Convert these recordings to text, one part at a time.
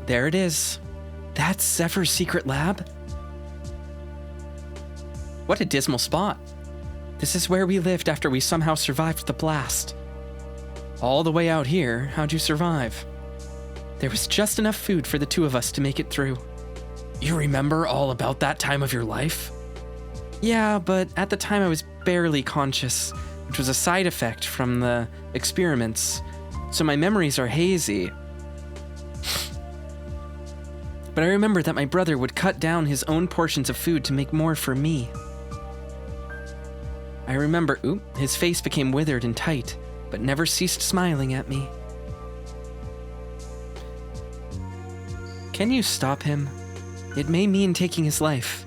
There it is. That's Zephyr's secret lab? What a dismal spot. This is where we lived after we somehow survived the blast. All the way out here, how'd you survive? There was just enough food for the two of us to make it through. You remember all about that time of your life? Yeah, but at the time I was barely conscious, which was a side effect from the experiments, so my memories are hazy. But I remember that my brother would cut down his own portions of food to make more for me. I remember, his face became withered and tight, but never ceased smiling at me. Can you stop him? It may mean taking his life.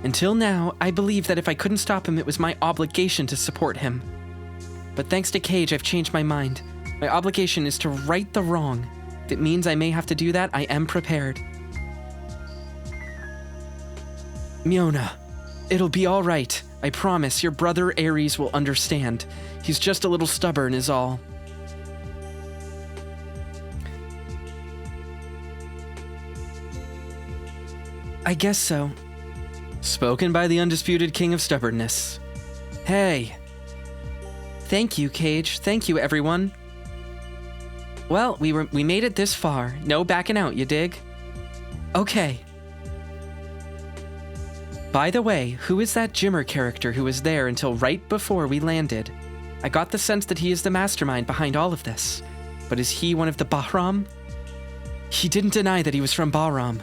Until now, I believed that if I couldn't stop him, it was my obligation to support him. But thanks to Cage, I've changed my mind. My obligation is to right the wrong. If it means I may have to do that, I am prepared. Miona, it'll be all right. I promise, your brother Ares will understand. He's just a little stubborn is all. I guess so. Spoken by the undisputed king of stubbornness. Hey. Thank you, Cage. Thank you, everyone. Well, we made it this far. No backing out, you dig? Okay. By the way, who is that Jimmer character who was there until right before we landed? I got the sense that he is the mastermind behind all of this. But is he one of the Bahram? He didn't deny that he was from Bahram.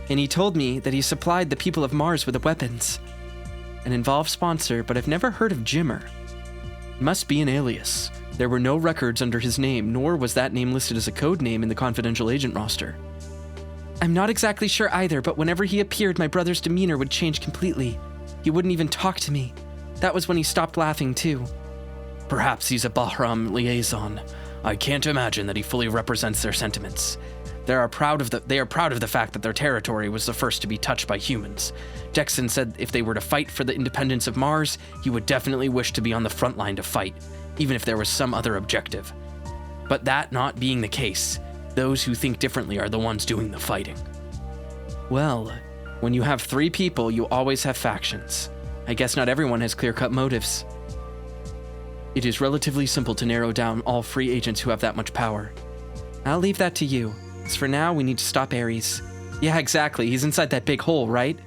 And he told me that he supplied the people of Mars with the weapons. An involved sponsor, but I've never heard of Jimmer. It must be an alias. There were no records under his name, nor was that name listed as a code name in the confidential agent roster. I'm not exactly sure either, but whenever he appeared, my brother's demeanor would change completely. He wouldn't even talk to me. That was when he stopped laughing, too. Perhaps he's a Bahram liaison. I can't imagine that he fully represents their sentiments. They are proud of the fact that their territory was the first to be touched by humans. Jackson said if they were to fight for the independence of Mars, he would definitely wish to be on the front line to fight, even if there was some other objective. But that not being the case, those who think differently are the ones doing the fighting. Well, when you have 3 people, you always have factions. I guess not everyone has clear-cut motives. It is relatively simple to narrow down all free agents who have that much power. I'll leave that to you. As for now, we need to stop Ares. Yeah, exactly. He's inside that big hole, right?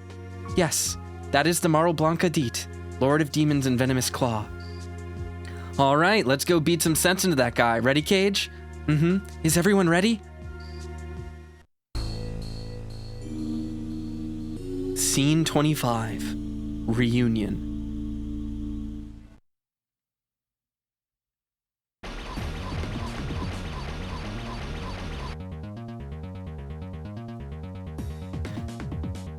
Yes, that is the Marl Blanca Deet, Lord of Demons and Venomous Claw. All right, let's go beat some sense into that guy. Ready, Cage? Is everyone ready? Scene 25. Reunion.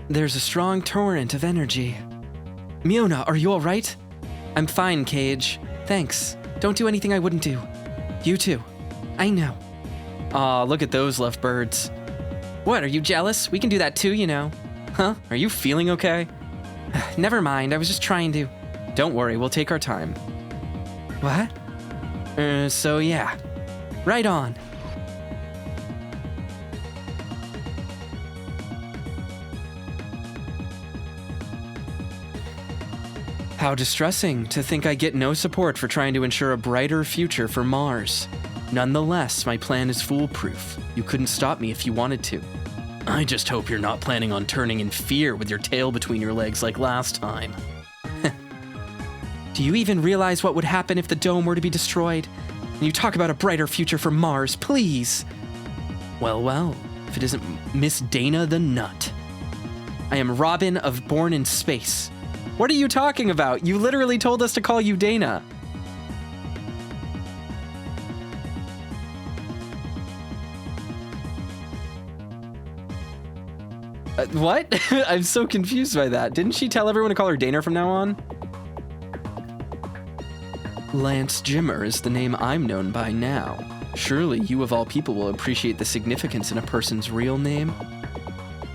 There's a strong torrent of energy. Miona, are you all right? I'm fine, Cage. Thanks. Don't do anything I wouldn't do. You too. I know. Aw, look at those lovebirds. What, are you jealous? We can do that too, you know. Huh? Are you feeling okay? Never mind, I was just trying to. Don't worry, we'll take our time. What? So yeah. Right on. How distressing to think I get no support for trying to ensure a brighter future for Mars. Nonetheless, my plan is foolproof. You couldn't stop me if you wanted to. I just hope you're not planning on turning in fear with your tail between your legs like last time. Do you even realize what would happen if the dome were to be destroyed? And you talk about a brighter future for Mars, please. Well, if it isn't Miss Dana the Nut. I am Robin of Born in Space. What are you talking about? You literally told us to call you Dana. What? I'm so confused by that. Didn't she tell everyone to call her Dana from now on? Lance Jimmer is the name I'm known by now. Surely you of all people will appreciate the significance in a person's real name.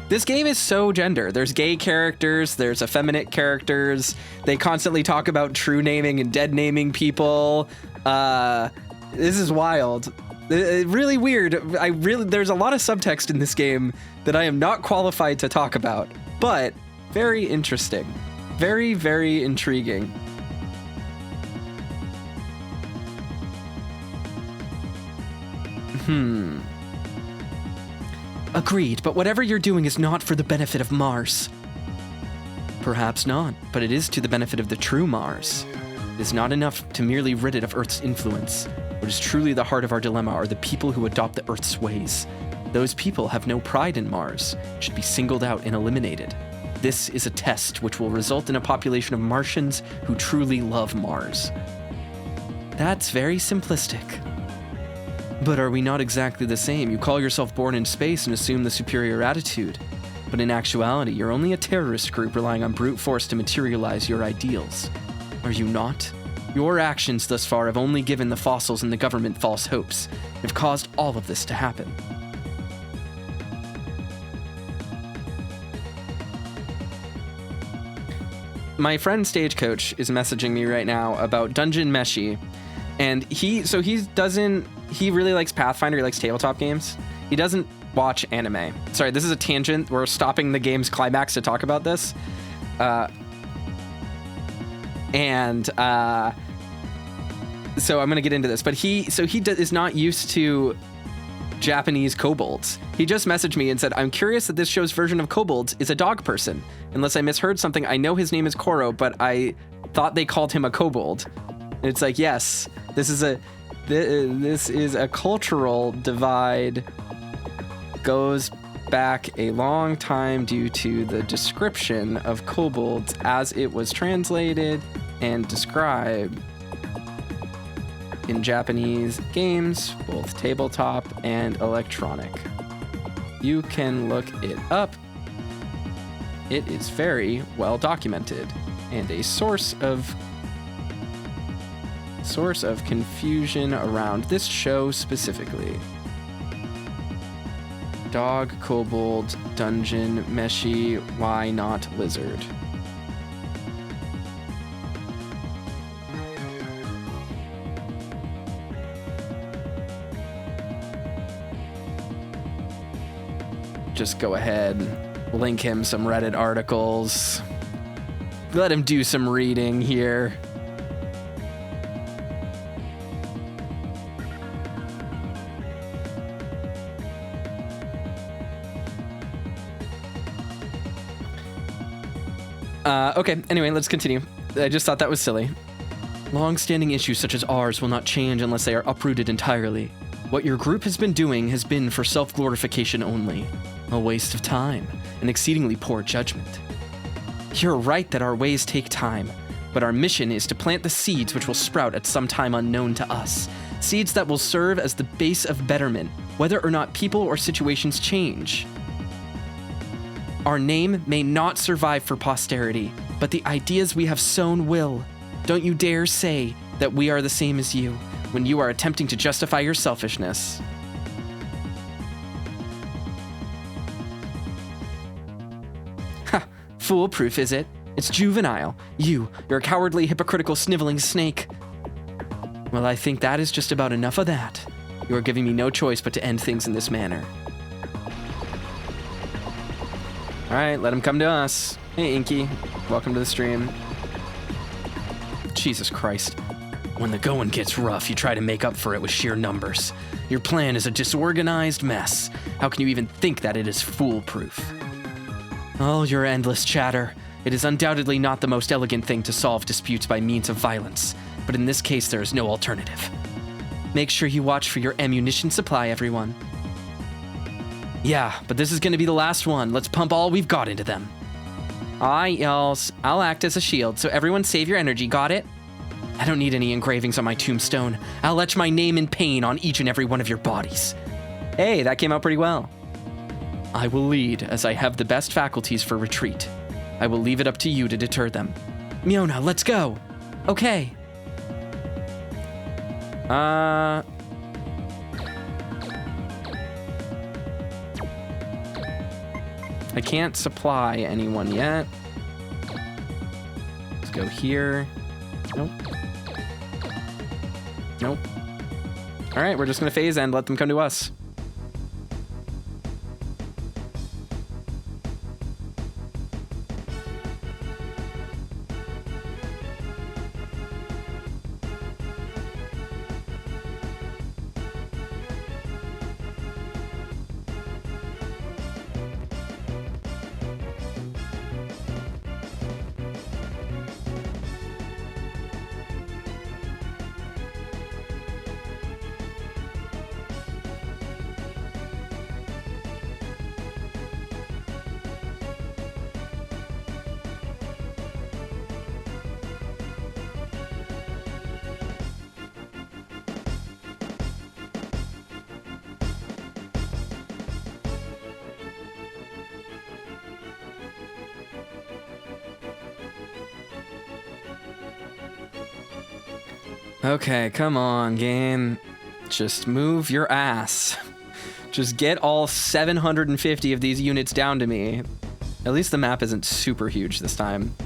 This game is so gender. There's gay characters, there's effeminate characters. They constantly talk about true naming and dead naming people. This is wild. Really weird. There's a lot of subtext in this game that I am not qualified to talk about, but very interesting. Very, very intriguing. Agreed, but whatever you're doing is not for the benefit of Mars. Perhaps not, but it is to the benefit of the true Mars. It is not enough to merely rid it of Earth's influence. What is truly the heart of our dilemma are the people who adopt the Earth's ways. Those people have no pride in Mars, should be singled out and eliminated. This is a test which will result in a population of Martians who truly love Mars. That's very simplistic. But are we not exactly the same? You call yourself born in space and assume the superior attitude. But in actuality, you're only a terrorist group relying on brute force to materialize your ideals. Are you not? Your actions thus far have only given the fossils and the government false hopes, and have caused all of this to happen. My friend Stagecoach is messaging me right now about Dungeon Meshi, and he really likes Pathfinder, he likes tabletop games. He doesn't watch anime. Sorry, this is a tangent. We're stopping the game's climax to talk about this. So I'm going to get into this, but he is not used to Japanese kobolds. He just messaged me and said, I'm curious that this show's version of kobolds is a dog person. Unless I misheard something, I know his name is Koro, but I thought they called him a kobold. And it's like, yes, this is a cultural divide. Goes back a long time due to the description of kobolds as it was translated and described in Japanese games, both tabletop and electronic. You can look it up. It is very well documented and a source of confusion around this show specifically. Dog, kobold, dungeon, meshi, why not lizard? Just go ahead, link him some Reddit articles. Let him do some reading here. Okay, anyway, let's continue. I just thought that was silly. Long-standing issues such as ours will not change unless they are uprooted entirely. What your group has been doing has been for self-glorification only. A waste of time, an exceedingly poor judgment. You're right that our ways take time, but our mission is to plant the seeds which will sprout at some time unknown to us. Seeds that will serve as the base of betterment, whether or not people or situations change. Our name may not survive for posterity, but the ideas we have sown will. Don't you dare say that we are the same as you, when you are attempting to justify your selfishness. Ha! Foolproof, is it? It's juvenile. You're a cowardly, hypocritical, sniveling snake. Well, I think that is just about enough of that. You are giving me no choice but to end things in this manner. Alright, let him come to us. Hey, Inky. Welcome to the stream. Jesus Christ. When the going gets rough, you try to make up for it with sheer numbers. Your plan is a disorganized mess. How can you even think that it is foolproof? Oh, your endless chatter. It is undoubtedly not the most elegant thing to solve disputes by means of violence, but in this case there is no alternative. Make sure you watch for your ammunition supply, everyone. Yeah, but this is gonna be the last one. Let's pump all we've got into them. Aye, y'alls. I'll act as a shield, so everyone save your energy, got it? I don't need any engravings on my tombstone. I'll etch my name in pain on each and every one of your bodies. Hey, that came out pretty well. I will lead, as I have the best faculties for retreat. I will leave it up to you to deter them. Miona, let's go. Okay. I can't supply anyone yet. Let's go here. Nope. Nope. All right, we're just gonna phase end, let them come to us. Okay, come on, game. Just move your ass. Just get all 750 of these units down to me. At least the map isn't super huge this time.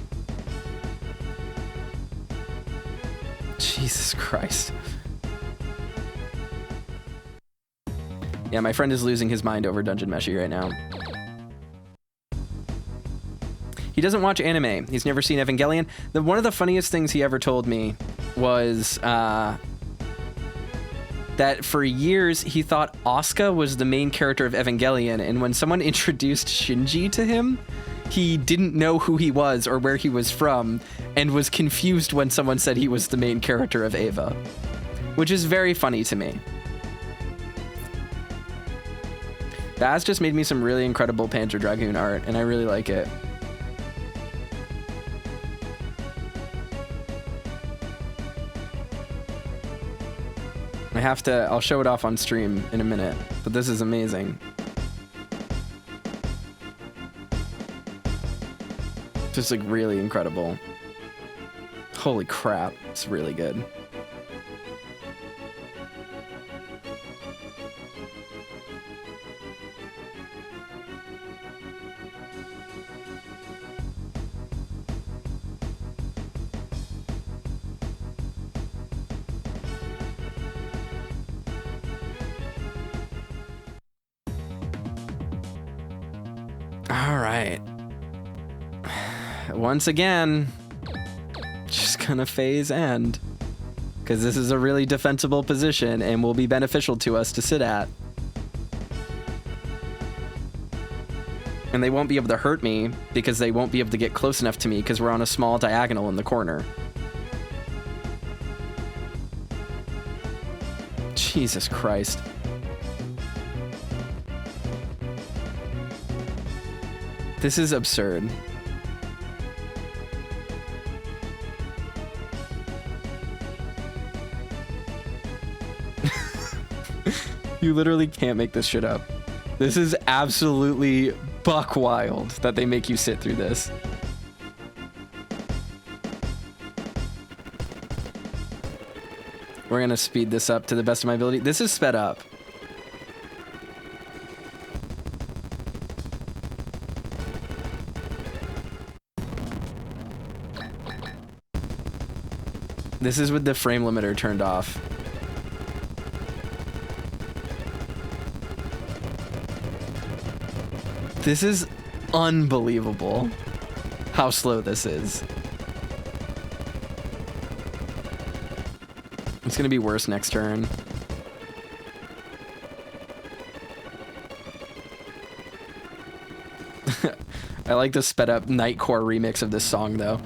Jesus Christ. Yeah, my friend is losing his mind over Dungeon Meshi right now. He doesn't watch anime. He's never seen Evangelion. One of the funniest things he ever told me was that for years he thought Asuka was the main character of Evangelion, and when someone introduced Shinji to him, he didn't know who he was or where he was from, and was confused when someone said he was the main character of Eva, which is very funny to me. Baz just made me some really incredible Panzer Dragoon art, and I really like it. I'll show it off on stream in a minute, but this is amazing. Just like really incredible. Holy crap, it's really good. Once again, just gonna phase end, because this is a really defensible position and will be beneficial to us to sit at. And they won't be able to hurt me because they won't be able to get close enough to me because we're on a small diagonal in the corner. Jesus Christ. This is absurd. You literally can't make this shit up. This is absolutely buck wild that they make you sit through this. We're gonna speed this up to the best of my ability. This is sped up. This is with the frame limiter turned off. This is unbelievable how slow this is. It's gonna be worse next turn. I like the sped up Nightcore remix of this song though.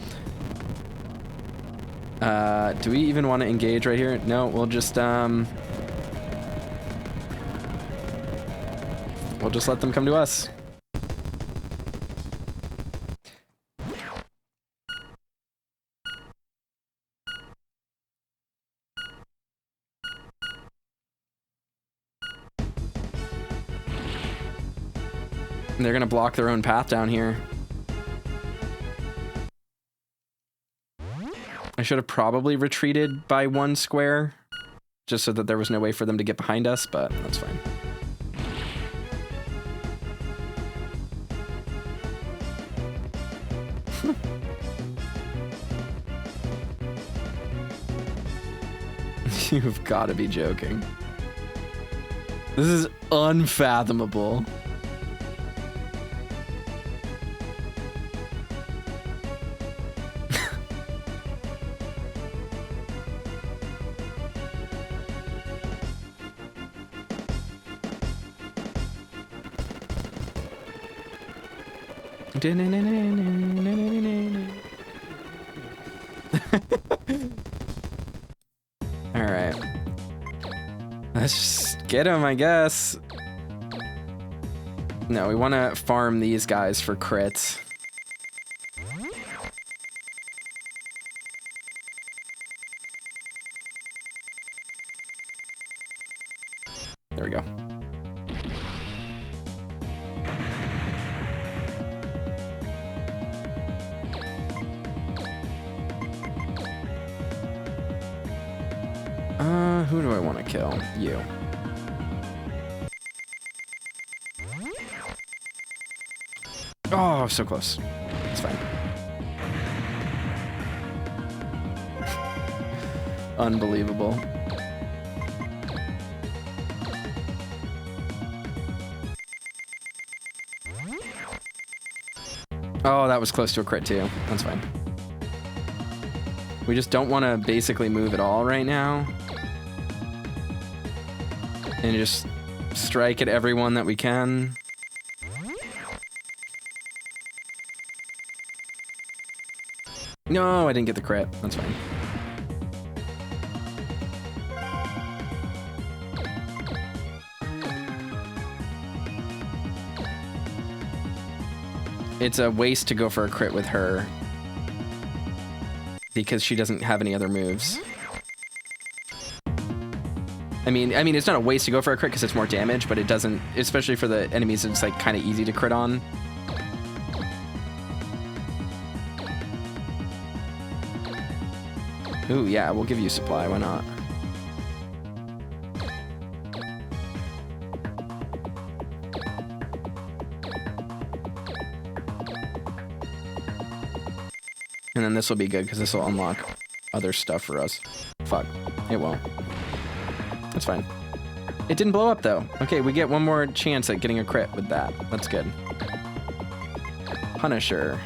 Do we even want to engage right here? No, we'll just let them come to us. And they're gonna block their own path down here. I should have probably retreated by one square, just so that there was no way for them to get behind us, but that's fine. You've got to be joking. This is unfathomable. Alright. Let's just get him, I guess. No, we want to farm these guys for crits. There we go. Who do I want to kill? You. Oh, so close. It's fine. Unbelievable. Oh, that was close to a crit too. That's fine. We just don't want to basically move at all right now. And just strike at everyone that we can. No, I didn't get the crit. That's fine. It's a waste to go for a crit with her because she doesn't have any other moves. I mean, it's not a waste to go for a crit because it's more damage, but it doesn't, especially for the enemies, it's like kind of easy to crit on. Ooh, yeah, we'll give you supply, why not? And then this will be good because this will unlock other stuff for us. Fuck, it won't. That's fine. It didn't blow up though. Okay, we get one more chance at getting a crit with that. That's good. Punisher.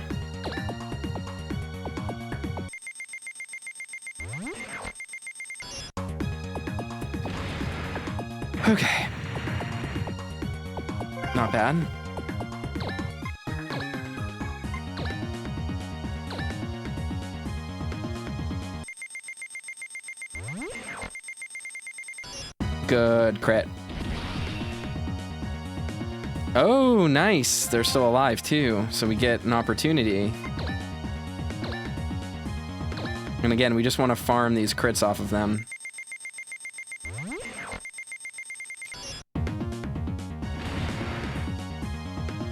Okay. Not bad. Good crit. Oh, nice. They're still alive too, so we get an opportunity. And again, we just want to farm these crits off of them.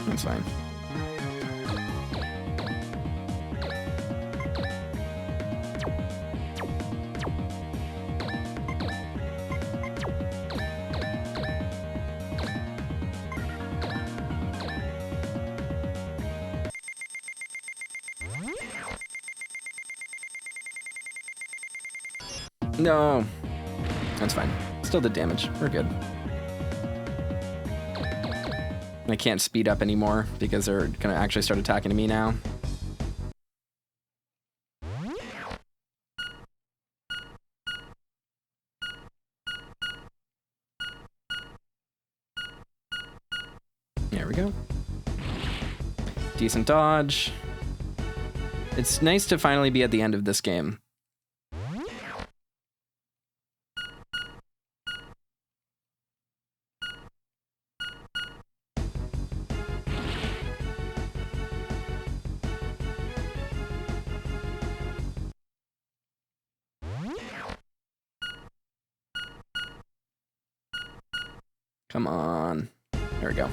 That's fine. No. That's fine. Still did damage. We're good. I can't speed up anymore because they're gonna actually start attacking me now. There we go. Decent dodge. It's nice to finally be at the end of this game. Come on. There we go.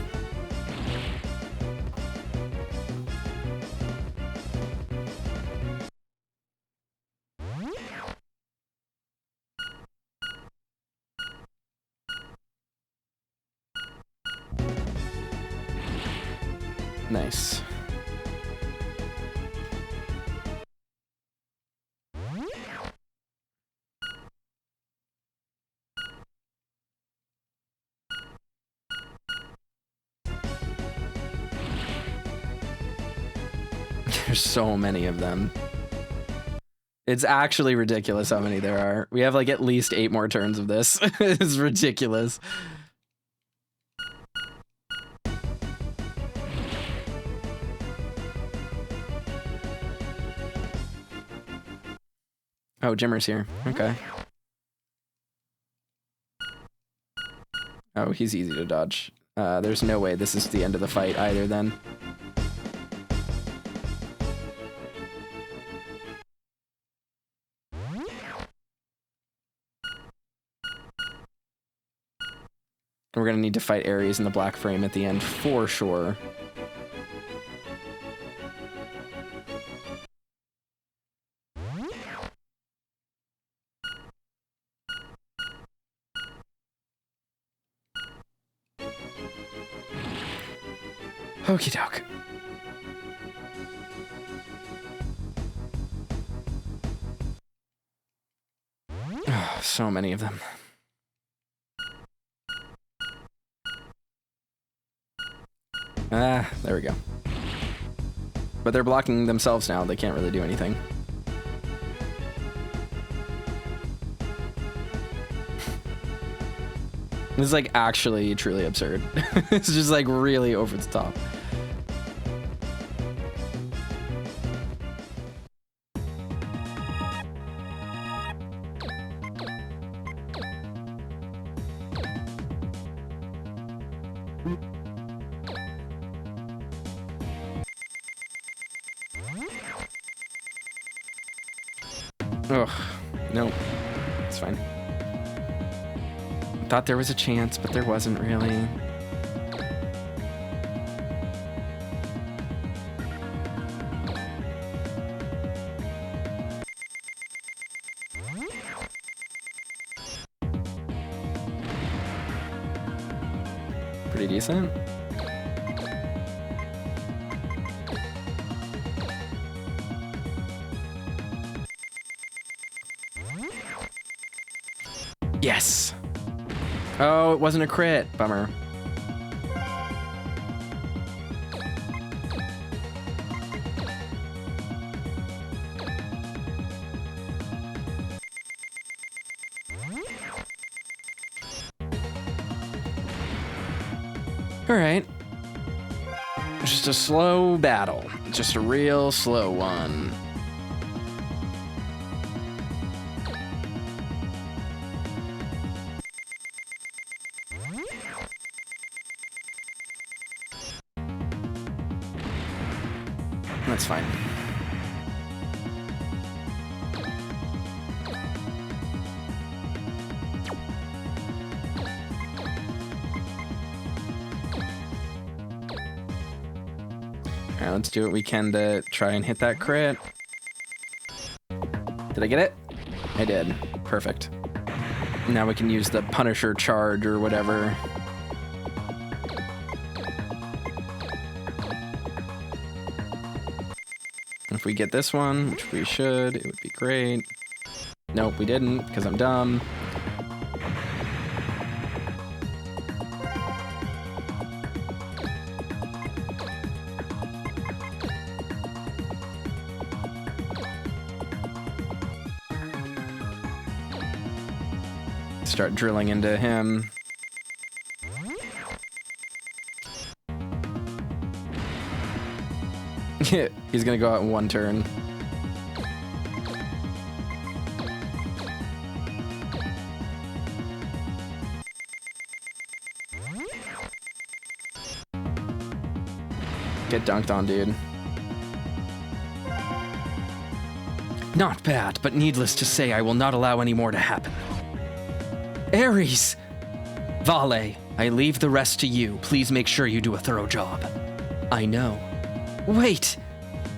Nice. There's so many of them. It's actually ridiculous how many there are. We have like at least 8 more turns of this. It's ridiculous. Oh, Jimmer's here. Okay. Oh, he's easy to dodge. There's no way this is the end of the fight either then. We're gonna need to fight Ares in the black frame at the end for sure. Okie doke. Oh, so many of them. Ah, there we go. But they're blocking themselves now. They can't really do anything. This is like actually truly absurd. It's just like really over the top. Ugh, no, it's fine. Thought there was a chance, but there wasn't really. Pretty decent. Yes. Oh, it wasn't a crit. Bummer. All right. Just a slow battle. Just a real slow one. That's fine. All right, let's do what we can to try and hit that crit. Did I get it? I did. Perfect. Now we can use the Punisher charge or whatever. If we get this one, which we should, it would be great. Nope, we didn't, because I'm dumb. Start drilling into him. He's gonna go out in one turn. Get dunked on, dude. Not bad, but needless to say, I will not allow any more to happen. Ares! Vale, I leave the rest to you. Please make sure you do a thorough job. I know. Wait!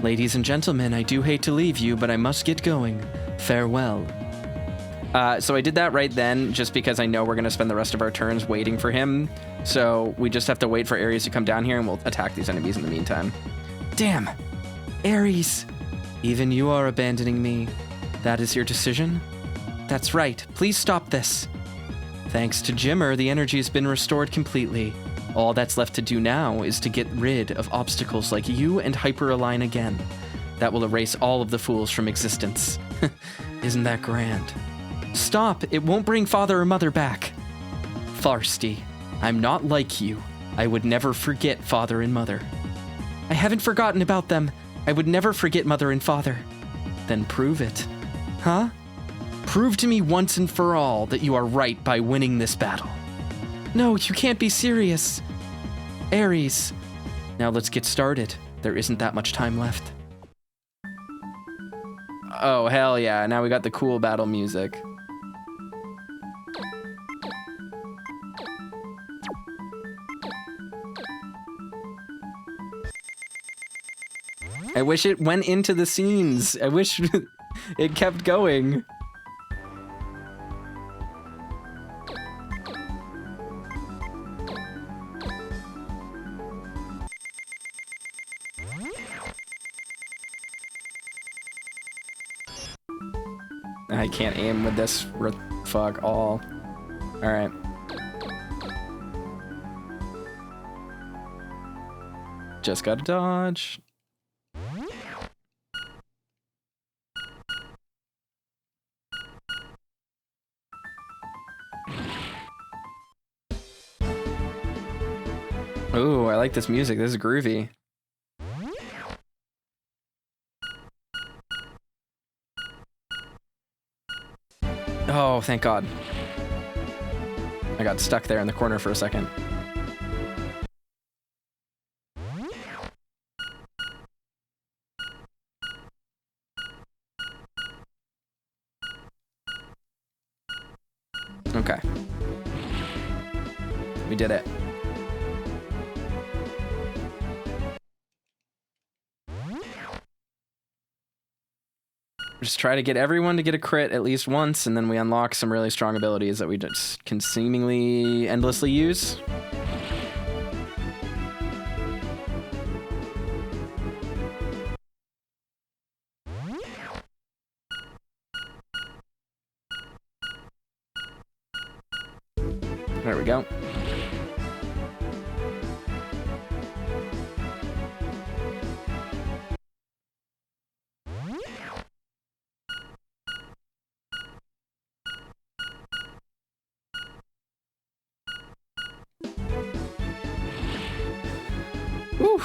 Ladies and gentlemen, I do hate to leave you, but I must get going. Farewell. So I did that right then, just because I know we're going to spend the rest of our turns waiting for him. So we just have to wait for Ares to come down here, and we'll attack these enemies in the meantime. Damn! Ares! Even you are abandoning me. That is your decision? That's right. Please stop this. Thanks to Jimmer, the energy has been restored completely. All that's left to do now is to get rid of obstacles like you and Hyper-Align again. That will erase all of the fools from existence. Isn't that grand? Stop! It won't bring father or mother back. Farsty, I'm not like you. I would never forget father and mother. I haven't forgotten about them. I would never forget mother and father. Then prove it. Huh? Prove to me once and for all that you are right by winning this battle. No, you can't be serious. Ares. Now let's get started. There isn't that much time left. Oh, hell yeah. Now we got the cool battle music. I wish it went into the scenes. I wish it kept going. I can't aim with this. Fuck all. Alright. Just gotta dodge. Ooh, I like this music. This is groovy. Oh, thank God. I got stuck there in the corner for a second. Okay. We did it. Just try to get everyone to get a crit at least once, and then we unlock some really strong abilities that we just can seemingly endlessly use. There we go. Whew.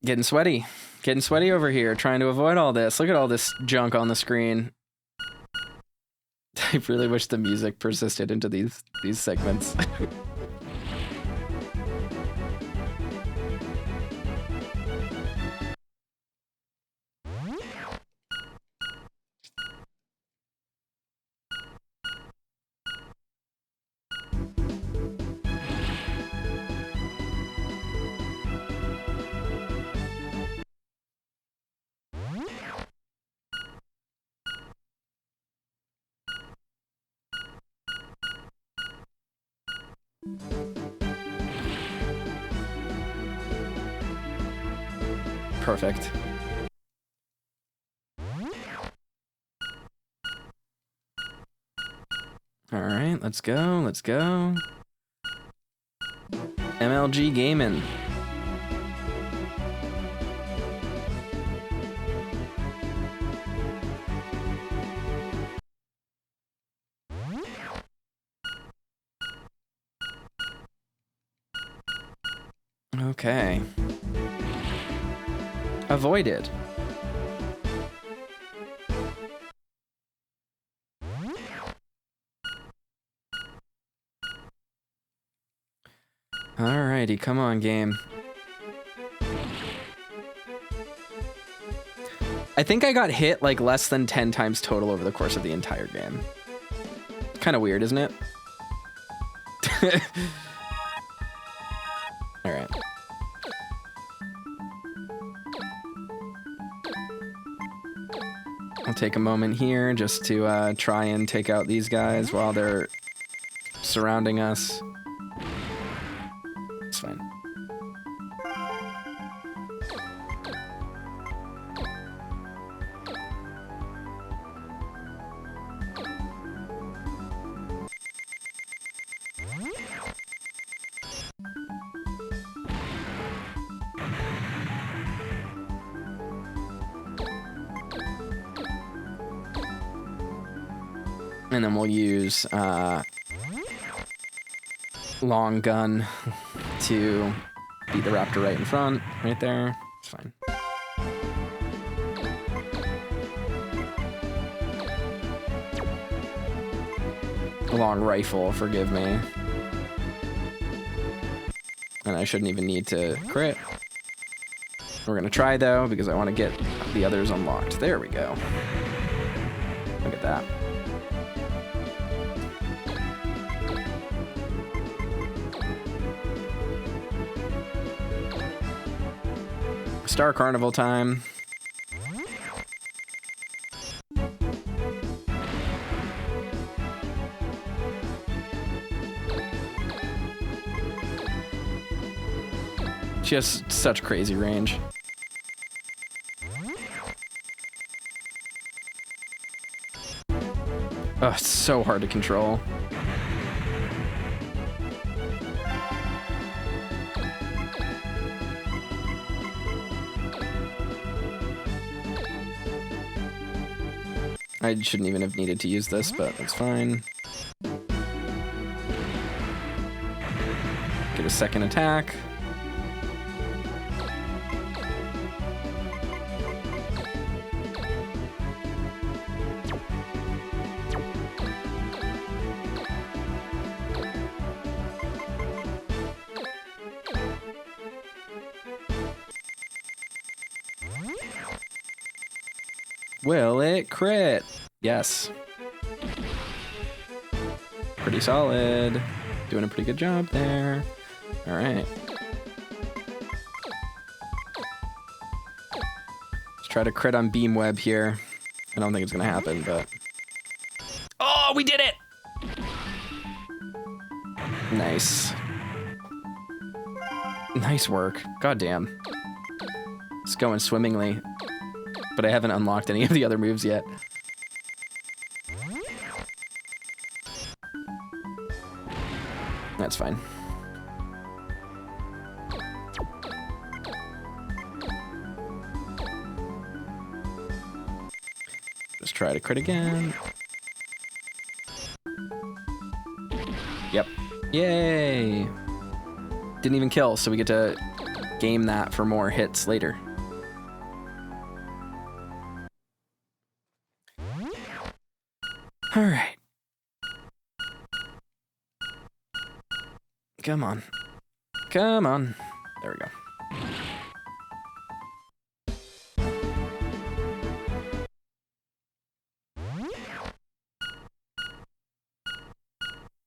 Getting sweaty. Getting sweaty over here, trying to avoid all this. Look at all this junk on the screen. I really wish the music persisted into these segments. Perfect. All right, let's go. Let's go. MLG Gaming. Okay. Avoided. Alrighty, come on, game. I think I got hit like less than 10 times total over the course of the entire game. Kind of weird, isn't it? Alright. I'll take a moment here just to try and take out these guys while they're surrounding us. It's fine. And then we'll use long gun to beat the raptor right in front, right there. It's fine. Long rifle, forgive me. And I shouldn't even need to crit. We're gonna try though, because I want to get the others unlocked. There we go. Look at that. Star Carnival time. She has such crazy range. Oh, it's so hard to control. I shouldn't even have needed to use this, but that's fine. Get a second attack. Will it crit? Yes. Pretty solid. Doing a pretty good job there. All right. Let's try to crit on Beam Web here. I don't think it's gonna happen, but... Oh, we did it! Nice. Nice work. God damn. It's going swimmingly. But I haven't unlocked any of the other moves yet. That's fine. Just try to crit again. Yep. Yay! Didn't even kill, so we get to game that for more hits later. All right. Come on. Come on. There we go.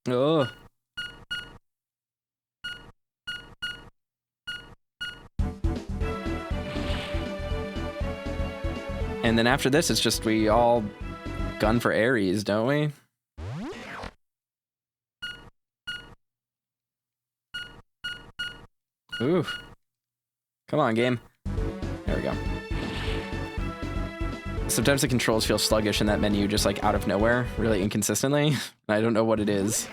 Oh. And then after this, it's just we all gun for Ares, don't we? Ooh. Come on, game. There we go. Sometimes the controls feel sluggish in that menu, just like out of nowhere, really inconsistently. I don't know what it is.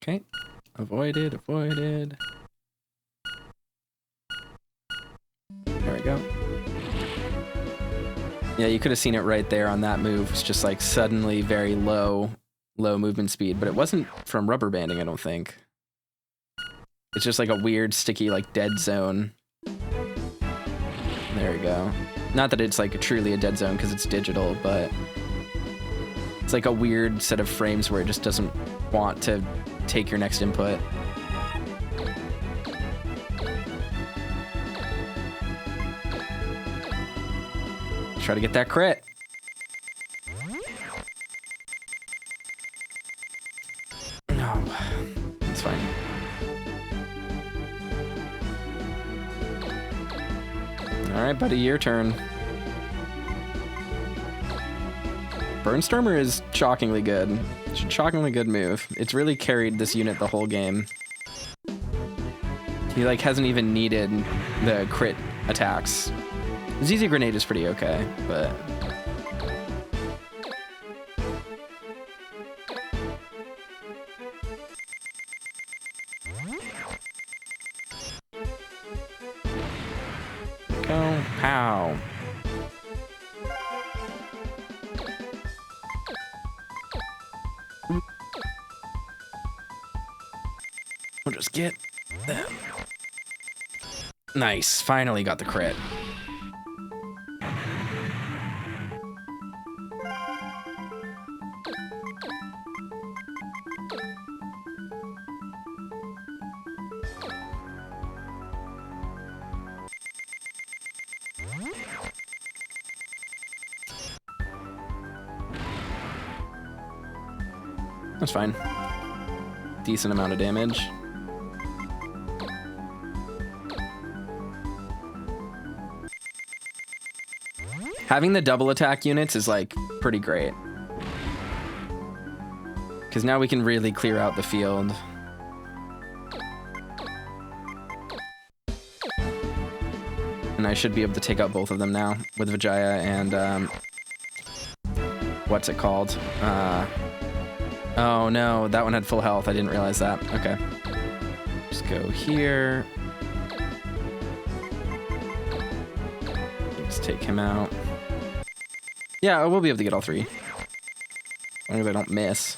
Okay, avoided, avoided. There we go. Yeah, you could have seen it right there on that move. It's just like suddenly very low movement speed, but it wasn't from rubber banding, I don't think. It's just like a weird, sticky, like dead zone. There we go. Not that it's like truly a dead zone because it's digital, but it's like a weird set of frames where it just doesn't want to take your next input. Try to get that crit. No, it's fine. All right, buddy, your turn. Burnstormer is shockingly good. It's a shockingly good move. It's really carried this unit the whole game. He like hasn't even needed the crit attacks. ZZ Grenade is pretty okay, but How? We'll just get them. Nice. Finally got the crit. That's fine. Decent amount of damage. Having the double attack units is like pretty great. Because now we can really clear out the field. And I should be able to take out both of them now with Vijaya and what's it called? Oh no, that one had full health. I didn't realize that. Okay. Just go here. Let's take him out. Yeah, we'll be able to get all three. As long as I don't miss.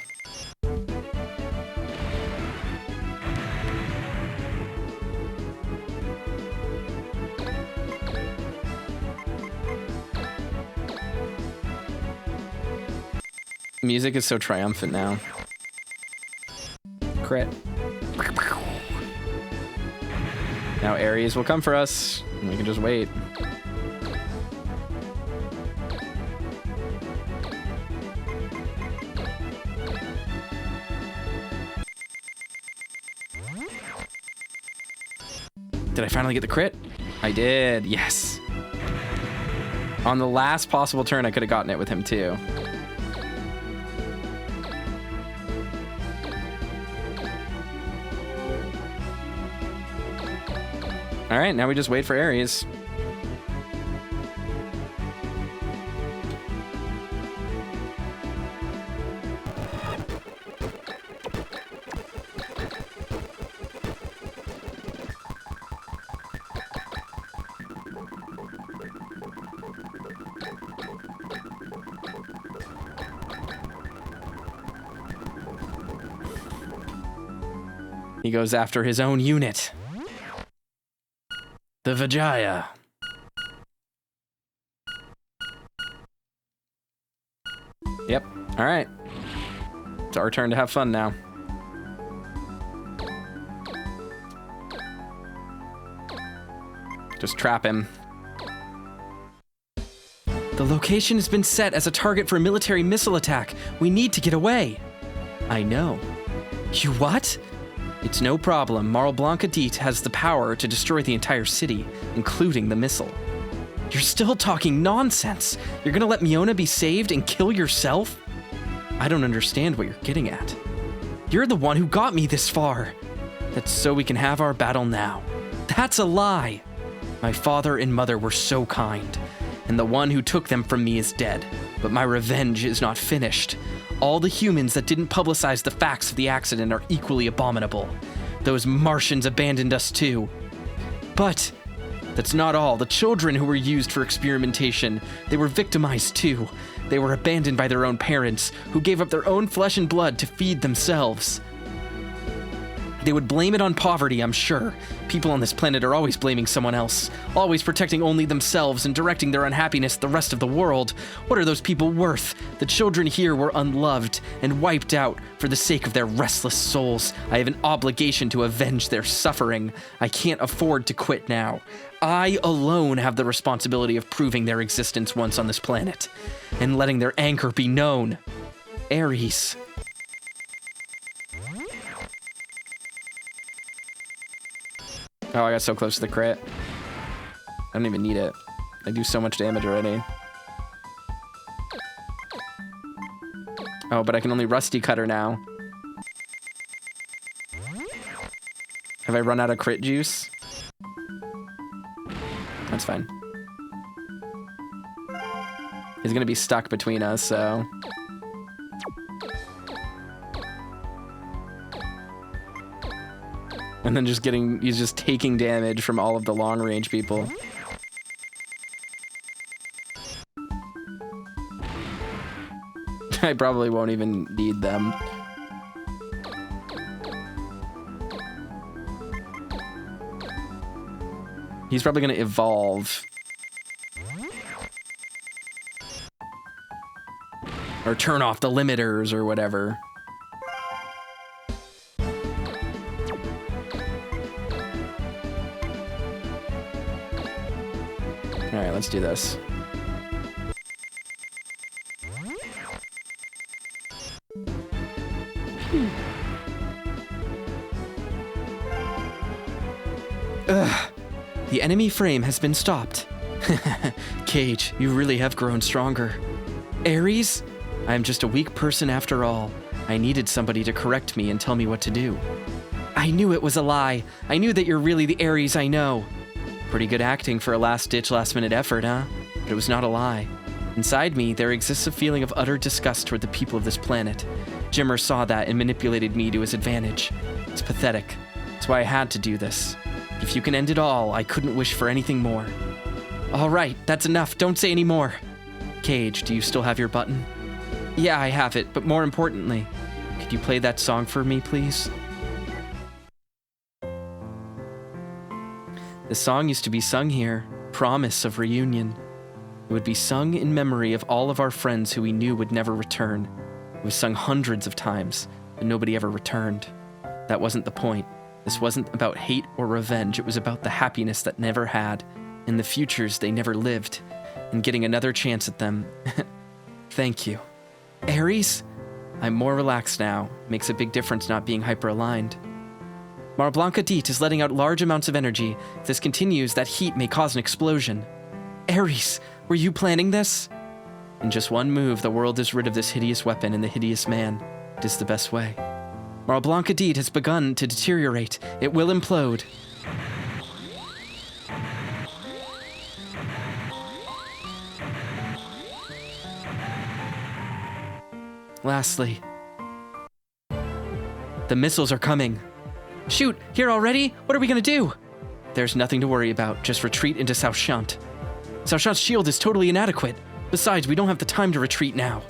Music is so triumphant now. Crit. Now Ares will come for us, and we can just wait. Did I finally get the crit? I did, yes. On the last possible turn, I could have gotten it with him too. All right, now we just wait for Ares. He goes after his own unit. The Vijaya. Yep. All right. It's our turn to have fun now. Just trap him. The location has been set as a target for a military missile attack. We need to get away. I know. You what? It's no problem. Marl Blanca Diet has the power to destroy the entire city, including the missile. You're still talking nonsense. You're gonna let Miona be saved and kill yourself? I don't understand what you're getting at. You're the one who got me this far. That's so we can have our battle now. That's a lie. My father and mother were so kind, and the one who took them from me is dead. But my revenge is not finished. All the humans that didn't publicize the facts of the accident are equally abominable. Those Martians abandoned us too. But that's not all. The children who were used for experimentation, they were victimized too. They were abandoned by their own parents, who gave up their own flesh and blood to feed themselves. They would blame it on poverty, I'm sure. People on this planet are always blaming someone else, always protecting only themselves and directing their unhappiness to the rest of the world. What are those people worth? The children here were unloved and wiped out for the sake of their restless souls. I have an obligation to avenge their suffering. I can't afford to quit now. I alone have the responsibility of proving their existence once on this planet and letting their anger be known. Ares. Oh, I got so close to the crit. I don't even need it. I do so much damage already. Oh, but I can only Rusty Cutter now. Have I run out of crit juice? That's fine. He's gonna be stuck between us, so... And then he's just taking damage from all of the long-range people. I probably won't even need them. He's probably going to evolve. Or turn off the limiters or whatever. Alright, let's do this. Ugh. The enemy frame has been stopped. Cage, you really have grown stronger. Ares? I am just a weak person after all. I needed somebody to correct me and tell me what to do. I knew it was a lie. I knew that you're really the Ares I know. Pretty good acting for a last-ditch, last-minute effort, huh? But it was not a lie. Inside me, there exists a feeling of utter disgust toward the people of this planet. Jimmer saw that and manipulated me to his advantage. It's pathetic. That's why I had to do this. If you can end it all, I couldn't wish for anything more. All right, that's enough. Don't say any more. Cage, do you still have your button? Yeah, I have it, but more importantly, could you play that song for me, please? The song used to be sung here, Promise of Reunion. It would be sung in memory of all of our friends who we knew would never return. It was sung hundreds of times, but nobody ever returned. That wasn't the point. This wasn't about hate or revenge. It was about the happiness that never had, and the futures they never lived, and getting another chance at them. Thank you. Ares? I'm more relaxed now. Makes a big difference not being hyper-aligned. Mar Blanca Deet is letting out large amounts of energy. If this continues, that heat may cause an explosion. Ares, were you planning this? In just one move, the world is rid of this hideous weapon and the hideous man. It is the best way. Mar Blanca Deet has begun to deteriorate. It will implode. Lastly, the missiles are coming. Shoot, here already? What are we gonna do? There's nothing to worry about. Just retreat into South Shant. South Shant's shield is totally inadequate. Besides, we don't have the time to retreat now.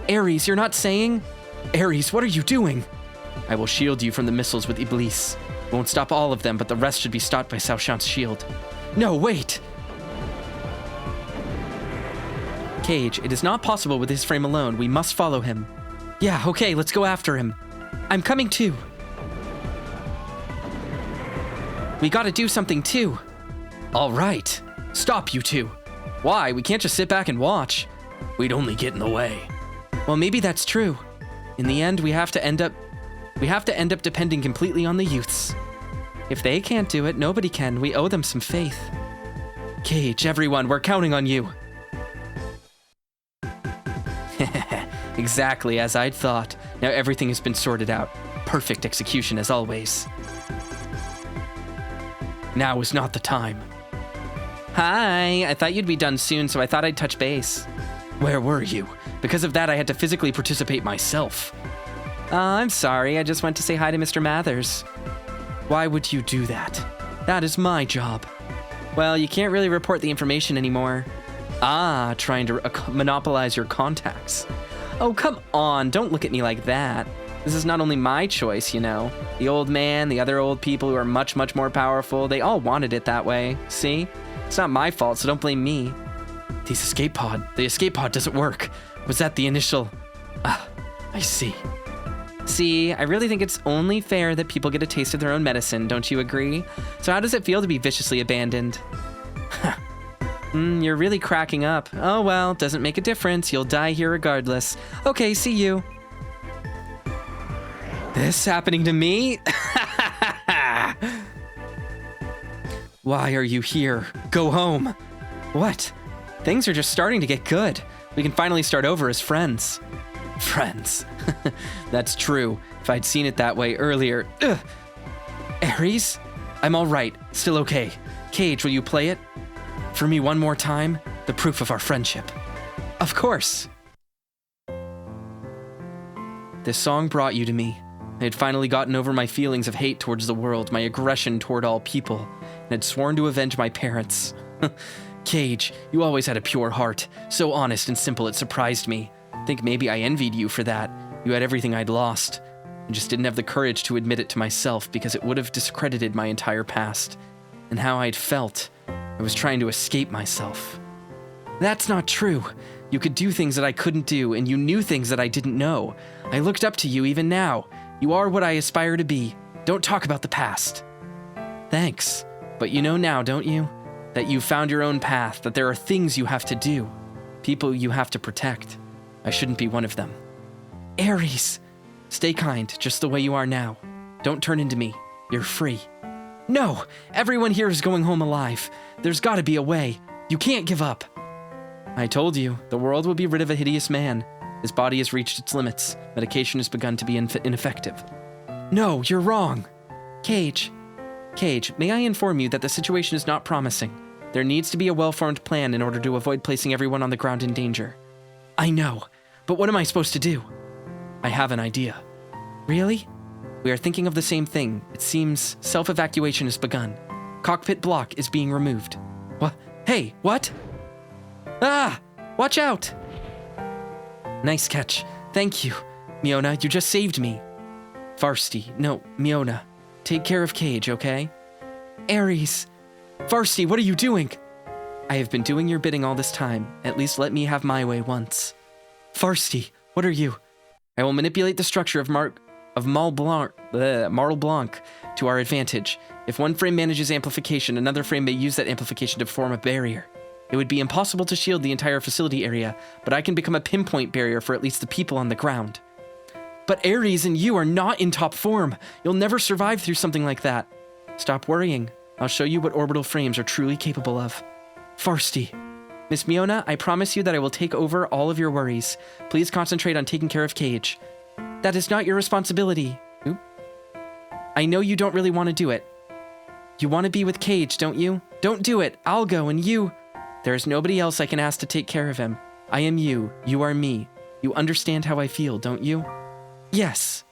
Ares, you're not saying? Ares, what are you doing? I will shield you from the missiles with Iblis. Won't stop all of them, but the rest should be stopped by South Shant's shield. No, wait! Cage, it is not possible with his frame alone. We must follow him. Yeah, okay, let's go after him. I'm coming too. We gotta do something too. All right. Stop, you two. Why? We can't just sit back and watch. We'd only get in the way. Well, maybe that's true. In the end, we have to end up depending completely on the youths. If they can't do it, nobody can. We owe them some faith. Cage, everyone, we're counting on you. Exactly as I'd thought. Now everything has been sorted out. Perfect execution as always. Now is not the time. Hi, I thought you'd be done soon, so I thought I'd touch base. Where were you? Because of that, I had to physically participate myself. I'm sorry, I just went to say hi to Mr. Mathers. Why would you do that? That is my job. Well, you can't really report the information anymore. Ah, trying to monopolize your contacts. Oh, come on, don't look at me like that. This is not only my choice, you know. The old man, the other old people who are much, much more powerful, they all wanted it that way. See? It's not my fault, so don't blame me. The escape pod doesn't work. Was that the initial... Ah, I see. See, I really think it's only fair that people get a taste of their own medicine, don't you agree? So how does it feel to be viciously abandoned? You're really cracking up. Oh well, doesn't make a difference. You'll die here regardless. Okay, see you. This happening to me? Why are you here? Go home. What? Things are just starting to get good. We can finally start over as friends. Friends. That's true. If I'd seen it that way earlier. Ugh. Ares? I'm all right. Still okay. Cage, will you play it? For me one more time? The proof of our friendship. Of course. This song brought you to me. I had finally gotten over my feelings of hate towards the world, my aggression toward all people, and had sworn to avenge my parents. Cage, you always had a pure heart, so honest and simple it surprised me. Think maybe I envied you for that. You had everything I'd lost. I just didn't have the courage to admit it to myself because it would have discredited my entire past. And how I'd felt. I was trying to escape myself. That's not true. You could do things that I couldn't do, and you knew things that I didn't know. I looked up to you even now. You are what I aspire to be. Don't talk about the past. Thanks. But you know now, don't you? That you've found your own path, that there are things you have to do. People you have to protect. I shouldn't be one of them. Ares! Stay kind, just the way you are now. Don't turn into me. You're free. No! Everyone here is going home alive. There's gotta be a way. You can't give up. I told you, the world will be rid of a hideous man. His body has reached its limits. Medication has begun to be ineffective. No, you're wrong. Cage, may I inform you that the situation is not promising. There needs to be a well-formed plan in order to avoid placing everyone on the ground in danger. I know, but what am I supposed to do? I have an idea. Really? We are thinking of the same thing. It seems self-evacuation has begun. Cockpit block is being removed. What? Hey, what? Ah! Watch out! Nice catch. Thank you. Miona, you just saved me. Varsity. No, Miona. Take care of Cage, okay? Ares! Varsity, what are you doing? I have been doing your bidding all this time. At least let me have my way once. Varsity, what are you? I will manipulate the structure of Marl Blanc to our advantage. If one frame manages amplification, another frame may use that amplification to form a barrier. It would be impossible to shield the entire facility area, but I can become a pinpoint barrier for at least the people on the ground. But Ares and you are not in top form. You'll never survive through something like that. Stop worrying. I'll show you what orbital frames are truly capable of. Varsity. Miss Miona, I promise you that I will take over all of your worries. Please concentrate on taking care of Cage. That is not your responsibility. Oop. I know you don't really want to do it. You want to be with Cage, don't you? Don't do it. I'll go, and you... There is nobody else I can ask to take care of him. I am you. You are me. You understand how I feel, don't you? Yes.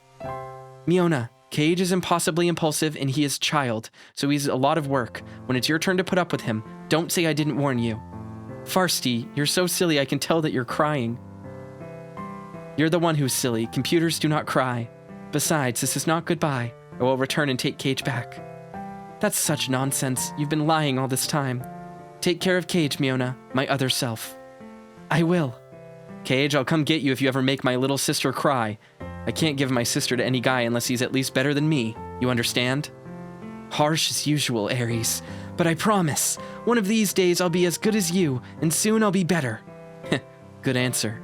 Miona, Cage is impossibly impulsive and he is a child, so he's a lot of work. When it's your turn to put up with him, don't say I didn't warn you. Varsity, you're so silly I can tell that you're crying. You're the one who's silly. Computers do not cry. Besides, this is not goodbye. I will return and take Cage back. That's such nonsense. You've been lying all this time. Take care of Cage, Miona, my other self. I will. Cage, I'll come get you if you ever make my little sister cry. I can't give my sister to any guy unless he's at least better than me. You understand? Harsh as usual, Ares. But I promise, one of these days I'll be as good as you, and soon I'll be better. Good answer.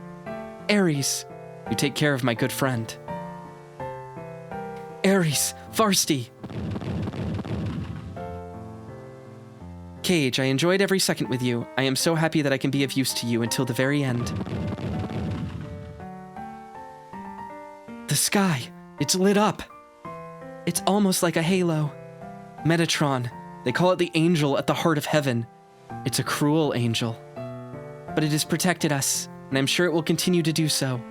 Ares, you take care of my good friend. Ares, Varsity. Cage, I enjoyed every second with you. I am so happy that I can be of use to you until the very end. The sky, it's lit up. It's almost like a halo. Metatron, they call it the angel at the heart of heaven. It's a cruel angel. But it has protected us, and I'm sure it will continue to do so.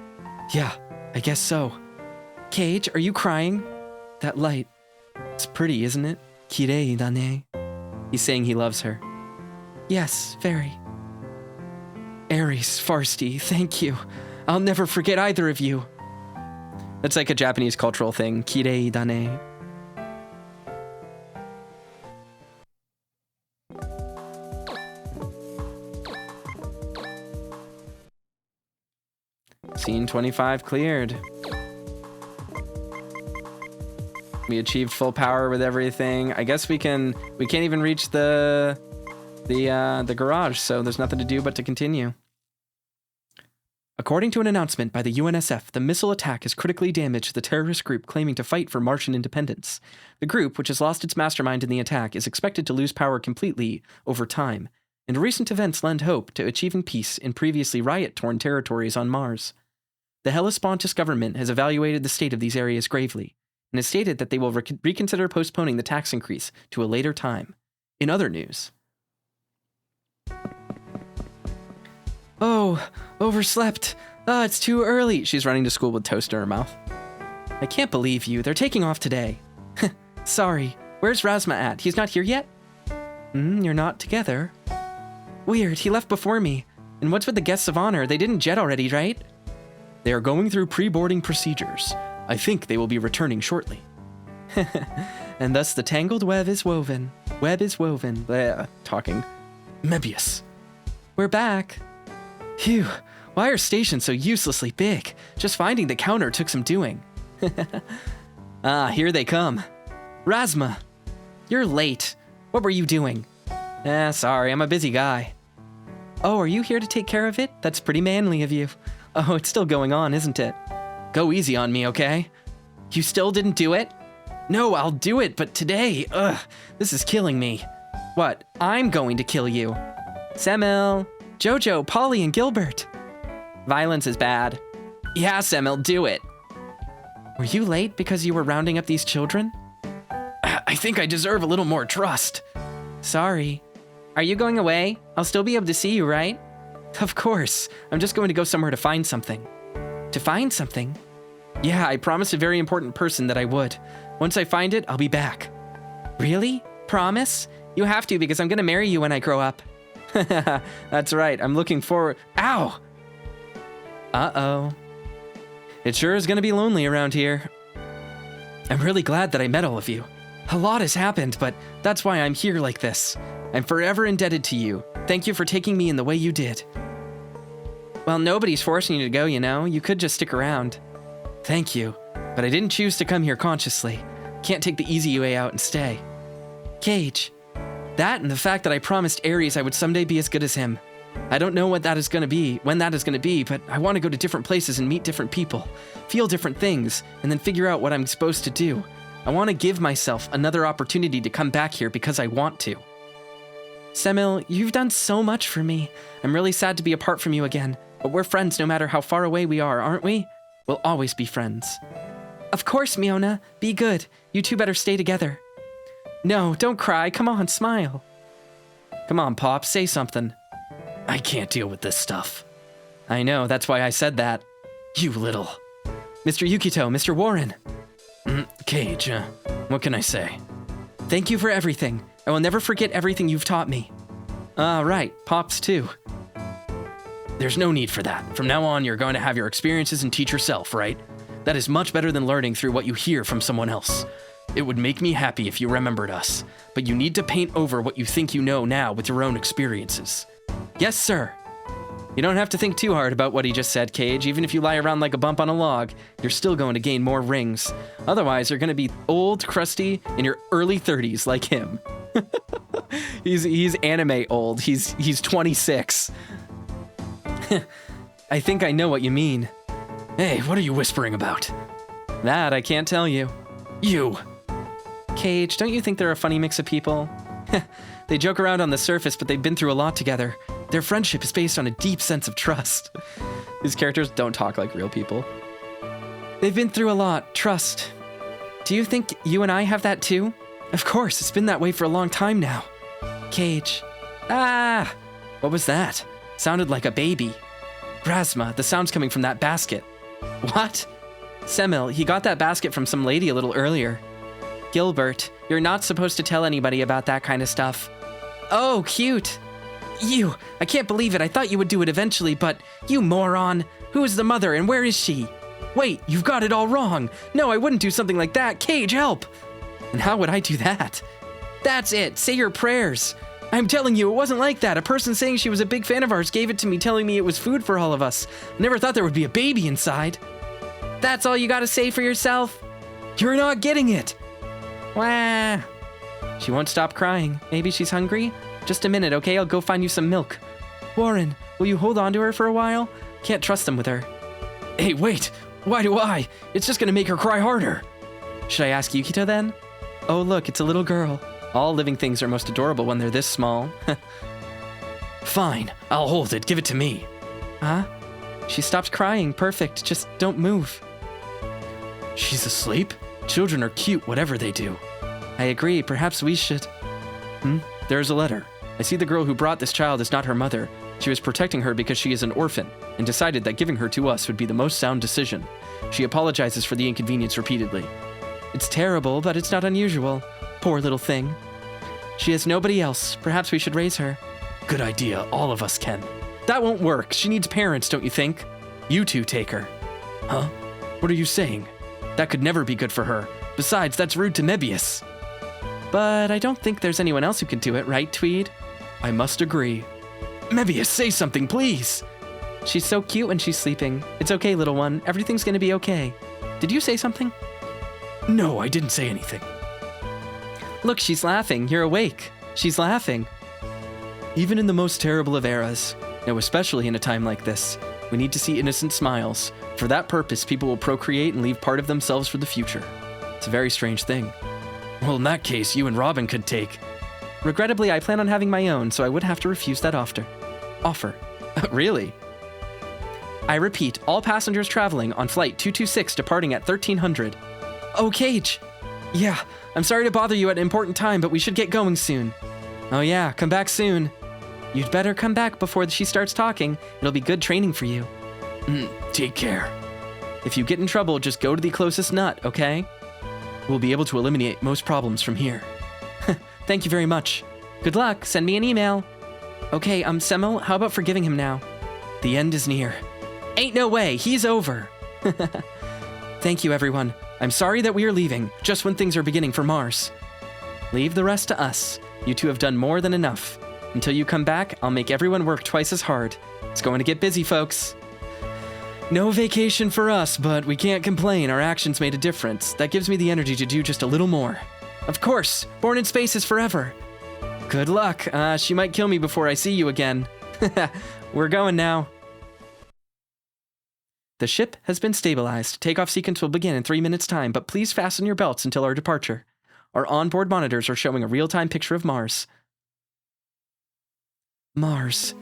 Yeah, I guess so. Cage, are you crying? That light, it's pretty, isn't it? Kirei da ne. He's saying he loves her. Yes, very. Ares, Varsity, thank you. I'll never forget either of you. That's like a Japanese cultural thing. Kirei da ne. Scene 25 cleared. We achieved full power with everything. I guess we can't even reach the garage, so there's nothing to do but to continue. According to an announcement by the UNSF, the missile attack has critically damaged the terrorist group claiming to fight for Martian independence. The group, which has lost its mastermind in the attack, is expected to lose power completely over time, and recent events lend hope to achieving peace in previously riot-torn territories on Mars. The Hellespontus government has evaluated the state of these areas gravely, and has stated that they will reconsider postponing the tax increase to a later time. In other news... Oh, overslept. It's too early. She's running to school with toast in her mouth. I can't believe you. They're taking off today. Sorry. Where's Razma at? He's not here yet? You're not together. Weird. He left before me. And what's with the guests of honor? They didn't jet already, right? They are going through pre-boarding procedures. I think they will be returning shortly. And thus the tangled web is woven. Web is woven. Talking. Mebius. We're back. Phew. Why are stations so uselessly big? Just finding the counter took some doing. Ah, here they come. Razma. You're late. What were you doing? Sorry, I'm a busy guy. Oh, are you here to take care of it? That's pretty manly of you. Oh, it's still going on, isn't it? Go easy on me, okay? You still didn't do it? No, I'll do it, but today, this is killing me. What? I'm going to kill you. Semil, Jojo, Polly, and Gilbert. Violence is bad. Yeah, Semil, do it. Were you late because you were rounding up these children? I think I deserve a little more trust. Sorry. Are you going away? I'll still be able to see you, right? Of course. I'm just going to go somewhere to find something. To find something? Yeah, I promised a very important person that I would. Once I find it, I'll be back. Really? Promise? You have to because I'm gonna marry you when I grow up. That's right, I'm looking forward— Ow! Uh-oh. It sure is gonna be lonely around here. I'm really glad that I met all of you. A lot has happened, but that's why I'm here like this. I'm forever indebted to you. Thank you for taking me in the way you did. Well, nobody's forcing you to go, you know. You could just stick around. Thank you, but I didn't choose to come here consciously. Can't take the easy way out and stay. Cage. That and the fact that I promised Ares I would someday be as good as him. I don't know when that is gonna be, but I want to go to different places and meet different people, feel different things, and then figure out what I'm supposed to do. I want to give myself another opportunity to come back here because I want to. Semil, you've done so much for me. I'm really sad to be apart from you again, but we're friends no matter how far away we are, aren't we? We'll always be friends. Of course, Miona. Be good. You two better stay together. No, don't cry. Come on, smile. Come on, Pop, say something. I can't deal with this stuff. I know, that's why I said that. You little. Mr. Yukito, Mr. Warren. Cage, what can I say? Thank you for everything. I will never forget everything you've taught me. Right, Pops too. There's no need for that. From now on, you're going to have your experiences and teach yourself, right? That is much better than learning through what you hear from someone else. It would make me happy if you remembered us, but you need to paint over what you think you know now with your own experiences. Yes, sir. You don't have to think too hard about what he just said, Cage. Even if you lie around like a bump on a log, you're still going to gain more rings. Otherwise, you're going to be old, crusty, in your early 30s like him. He's anime old. He's 26. I think I know what you mean. Hey, what are you whispering about? That I can't tell you. You! Cage, don't you think they're a funny mix of people? They joke around on the surface, but they've been through a lot together. Their friendship is based on a deep sense of trust. These characters don't talk like real people. They've been through a lot, trust. Do you think you and I have that too? Of course, it's been that way for a long time now. Cage. Ah! What was that? Sounded like a baby. Razma, the sound's coming from that basket. What? Semil, he got that basket from some lady a little earlier. Gilbert, you're not supposed to tell anybody about that kind of stuff. Oh, cute. You, I can't believe it. I thought you would do it eventually, but you moron. Who is the mother and where is she? Wait, you've got it all wrong. No, I wouldn't do something like that. Cage, help. And how would I do that? That's it. Say your prayers. I'm telling you, it wasn't like that. A person saying she was a big fan of ours gave it to me telling me it was food for all of us. Never thought there would be a baby inside. That's all you gotta say for yourself? You're not getting it. Wah. She won't stop crying. Maybe she's hungry? Just a minute, okay? I'll go find you some milk. Warren, will you hold on to her for a while? Can't trust them with her. Hey, wait. Why do I? It's just gonna make her cry harder. Should I ask Yukito then? Oh, look, it's a little girl. All living things are most adorable when they're this small. Fine, I'll hold it. Give it to me. Huh? She stopped crying. Perfect. Just don't move. She's asleep? Children are cute, whatever they do. I agree. Perhaps we should... There's a letter. I see the girl who brought this child is not her mother. She was protecting her because she is an orphan, and decided that giving her to us would be the most sound decision. She apologizes for the inconvenience repeatedly. It's terrible, but it's not unusual. Poor little thing. She has nobody else. Perhaps we should raise her. Good idea. All of us can. That won't work. She needs parents, don't you think? You two take her. Huh? What are you saying? That could never be good for her. Besides, that's rude to Mebius. But I don't think there's anyone else who can do it, right, Tweed? I must agree. Mebius, say something, please! She's so cute when she's sleeping. It's okay, little one. Everything's gonna be okay. Did you say something? No, I didn't say anything. Look, she's laughing. You're awake. She's laughing. Even in the most terrible of eras, no, especially in a time like this, we need to see innocent smiles. For that purpose, people will procreate and leave part of themselves for the future. It's a very strange thing. Well, in that case, you and Robin could take. Regrettably, I plan on having my own, so I would have to refuse that offer. Really? I repeat, all passengers traveling on flight 226 departing at 1300. Oh, Cage! Yeah, I'm sorry to bother you at an important time, but we should get going soon. Oh yeah, come back soon. You'd better come back before she starts talking. It'll be good training for you. Take care. If you get in trouble, just go to the closest nut, okay? We'll be able to eliminate most problems from here. Thank you very much. Good luck, send me an email. Okay, Semmel, how about forgiving him now? The end is near. Ain't no way, he's over. Thank you, everyone. I'm sorry that we are leaving, just when things are beginning for Mars. Leave the rest to us. You two have done more than enough. Until you come back, I'll make everyone work twice as hard. It's going to get busy, folks. No vacation for us, but we can't complain. Our actions made a difference. That gives me the energy to do just a little more. Of course, born in space is forever. Good luck. She might kill me before I see you again. We're going now. The ship has been stabilized. Takeoff sequence will begin in 3 minutes' time, but please fasten your belts until our departure. Our onboard monitors are showing a real-time picture of Mars. Mars.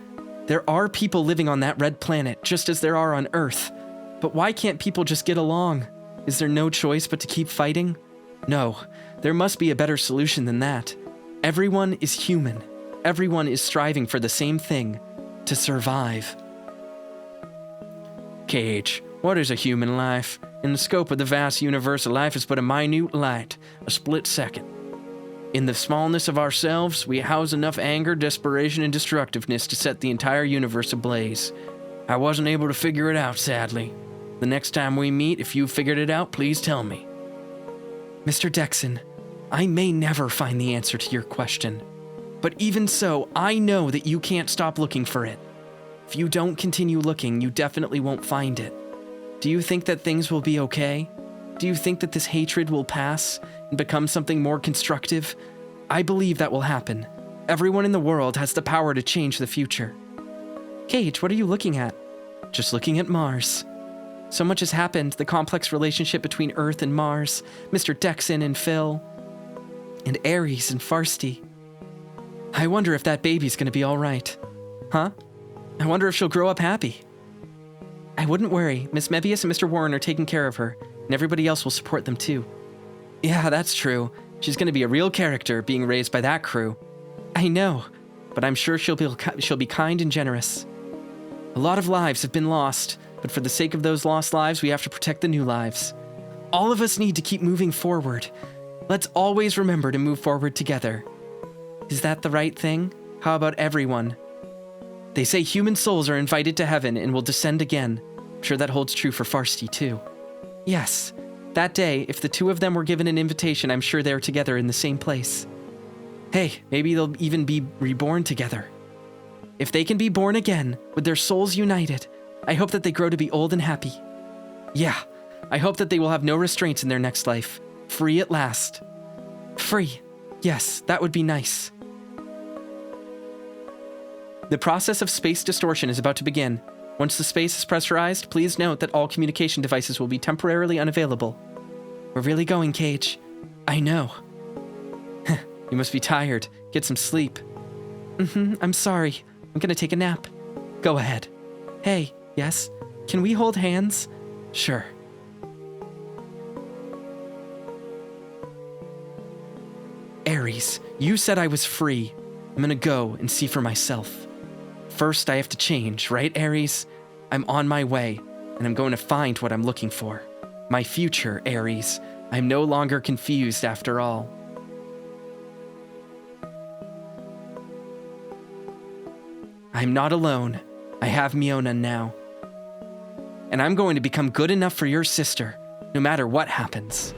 There are people living on that red planet, just as there are on Earth. But why can't people just get along? Is there no choice but to keep fighting? No, there must be a better solution than that. Everyone is human. Everyone is striving for the same thing, to survive. Cage, what is a human life? In the scope of the vast universe, a life is but a minute light, a split second. In the smallness of ourselves, we house enough anger, desperation, and destructiveness to set the entire universe ablaze. I wasn't able to figure it out, sadly. The next time we meet, if you figured it out, please tell me. Mr. Dexon, I may never find the answer to your question. But even so, I know that you can't stop looking for it. If you don't continue looking, you definitely won't find it. Do you think that things will be okay? Do you think that this hatred will pass and become something more constructive? I believe that will happen. Everyone in the world has the power to change the future. Cage, what are you looking at? Just looking at Mars. So much has happened, the complex relationship between Earth and Mars, Mr. Dexon and Phil, and Ares and Farsty. I wonder if that baby's gonna be all right. Huh? I wonder if she'll grow up happy. I wouldn't worry. Miss Mebius and Mr. Warren are taking care of her, and everybody else will support them too. Yeah, that's true. She's gonna be a real character being raised by that crew. I know, but I'm sure she'll be kind and generous. A lot of lives have been lost, but for the sake of those lost lives, we have to protect the new lives. All of us need to keep moving forward. Let's always remember to move forward together. Is that the right thing? How about everyone? They say human souls are invited to heaven and will descend again. I'm sure that holds true for Farsty too. Yes, that day, if the two of them were given an invitation, I'm sure they're together in the same place. Hey, maybe they'll even be reborn together. If they can be born again, with their souls united, I hope that they grow to be old and happy. Yeah, I hope that they will have no restraints in their next life. Free at last. Free. Yes, that would be nice. The process of space distortion is about to begin. Once the space is pressurized, please note that all communication devices will be temporarily unavailable. We're really going, Cage. I know. You must be tired. Get some sleep. I'm sorry. I'm gonna take a nap. Go ahead. Hey, yes? Can we hold hands? Sure. Ares, you said I was free. I'm gonna go and see for myself. First, I have to change, right, Ares? I'm on my way, and I'm going to find what I'm looking for. My future, Ares. I'm no longer confused after all. I'm not alone. I have Miona now. and I'm going to become good enough for your sister, no matter what happens.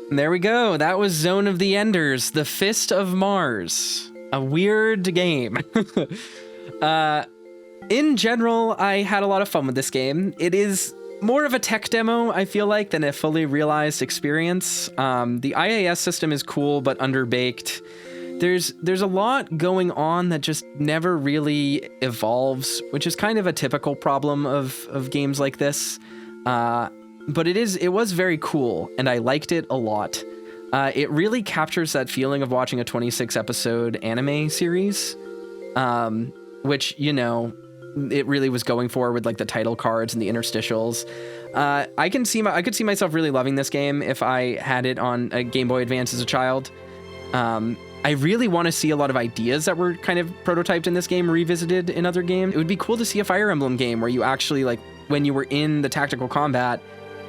There we go. That was Zone of the Enders, the Fist of Mars. A weird game. In general, I had a lot of fun with this game. It is more of a tech demo, I feel like, than a fully realized experience. The IAS system is cool, but underbaked. There's a lot going on that just never really evolves, which is kind of a typical problem of games like this. But it was very cool, and I liked it a lot. It really captures that feeling of watching a 26-episode anime series, which, you know, it really was going for with like the title cards and the interstitials. I could see myself really loving this game if I had it on a Game Boy Advance as a child. I really want to see a lot of ideas that were kind of prototyped in this game revisited in other games. It would be cool to see a Fire Emblem game where you actually, like, when you were in the tactical combat,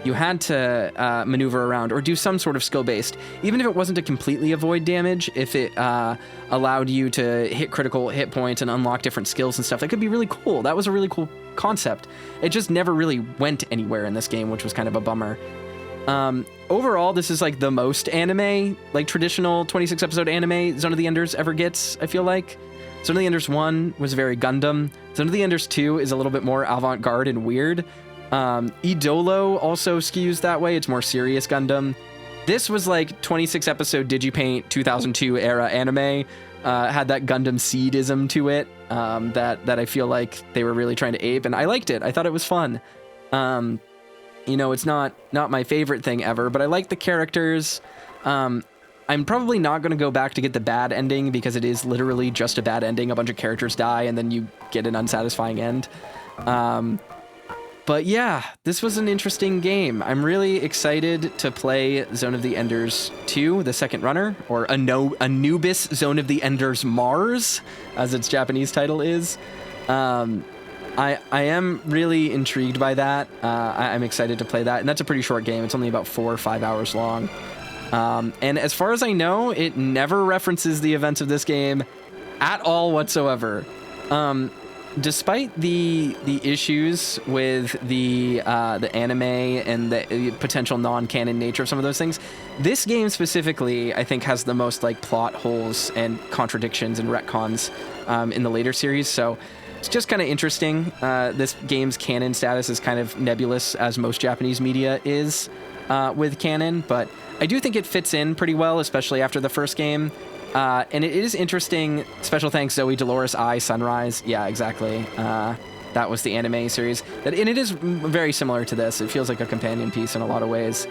you had to maneuver around or do some sort of skill-based. Even if it wasn't to completely avoid damage, if it allowed you to hit critical hit points and unlock different skills and stuff, that could be really cool. That was a really cool concept. It just never really went anywhere in this game, which was kind of a bummer. Overall, this is like the most anime, like traditional 26-episode anime Zone of the Enders ever gets, I feel like. Zone of the Enders 1 was very Gundam. Zone of the Enders 2 is a little bit more avant-garde and weird. Idolo also skews that way. It's more serious Gundam. This was like 26-episode Digipaint 2002 era anime. Had that Gundam Seedism to it that I feel like they were really trying to ape, and I liked it. I thought it was fun. You know, it's not my favorite thing ever, but I like the characters. I'm probably not going to go back to get the bad ending because it is literally just a bad ending. A bunch of characters die and then you get an unsatisfying end. But yeah, this was an interesting game. I'm really excited to play Zone of the Enders 2, the second runner, or Anubis Zone of the Enders Mars, as its Japanese title is. I am really intrigued by that. I'm excited to play that, and that's a pretty short game. It's only about 4 or 5 hours long. And as far as I know, it never references the events of this game at all whatsoever. Despite the issues with the anime and the potential non-canon nature of some of those things, this game specifically, I think, has the most like plot holes and contradictions and retcons in the later series. So it's just kind of interesting. This game's canon status is kind of nebulous, as most Japanese media is with canon, but I do think it fits in pretty well, especially after the first game. And it is interesting. Special thanks, Zoe Dolores I Sunrise. Yeah, exactly. That was the anime series. And it is very similar to this. It feels like a companion piece in a lot of ways.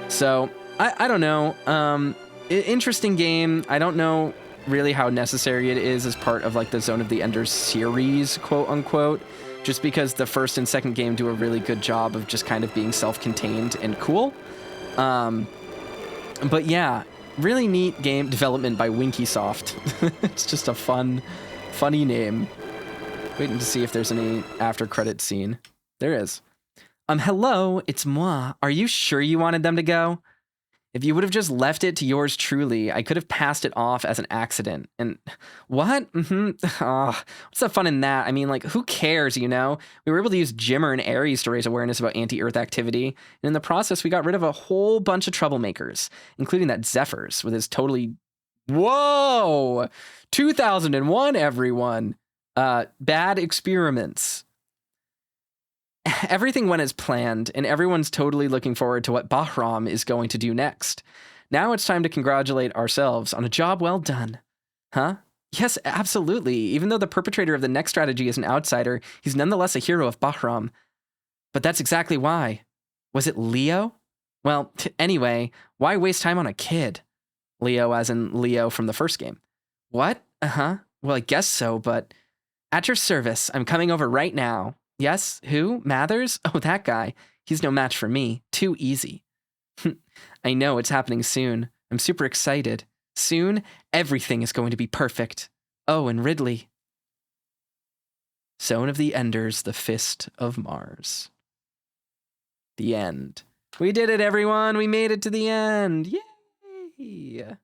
So, I don't know. Interesting game. I don't know really how necessary it is as part of like the Zone of the Enders series, quote unquote, just because the first and second game do a really good job of just kind of being self-contained and cool. But yeah, really neat game development by Winkysoft. It's just a funny name. Waiting to see if there's any after credit scene. There is. Hello, it's moi. Are you sure you wanted them to go? If you would have just left it to yours truly, I could have passed it off as an accident. And what? Oh, what's the fun in that? I mean, like, who cares, you know? We were able to use Jimmer and Ares to raise awareness about anti-Earth activity. And in the process, we got rid of a whole bunch of troublemakers, including that Zephyrs with his totally... Whoa! 2001, everyone. Bad experiments. Everything went as planned, and everyone's totally looking forward to what Bahram is going to do next. Now it's time to congratulate ourselves on a job well done. Huh? Yes, absolutely. Even though the perpetrator of the next strategy is an outsider, he's nonetheless a hero of Bahram. But that's exactly why. Was it Leo? Well, anyway, why waste time on a kid? Leo as in Leo from the first game. What? Uh-huh. Well, I guess so, but... At your service, I'm coming over right now. Yes, who? Mathers? Oh, that guy. He's no match for me. Too easy. I know, it's happening soon. I'm super excited. Soon, everything is going to be perfect. Oh, and Ridley. Zone of the Enders, the Fist of Mars. The end. We did it, everyone. We made it to the end. Yay!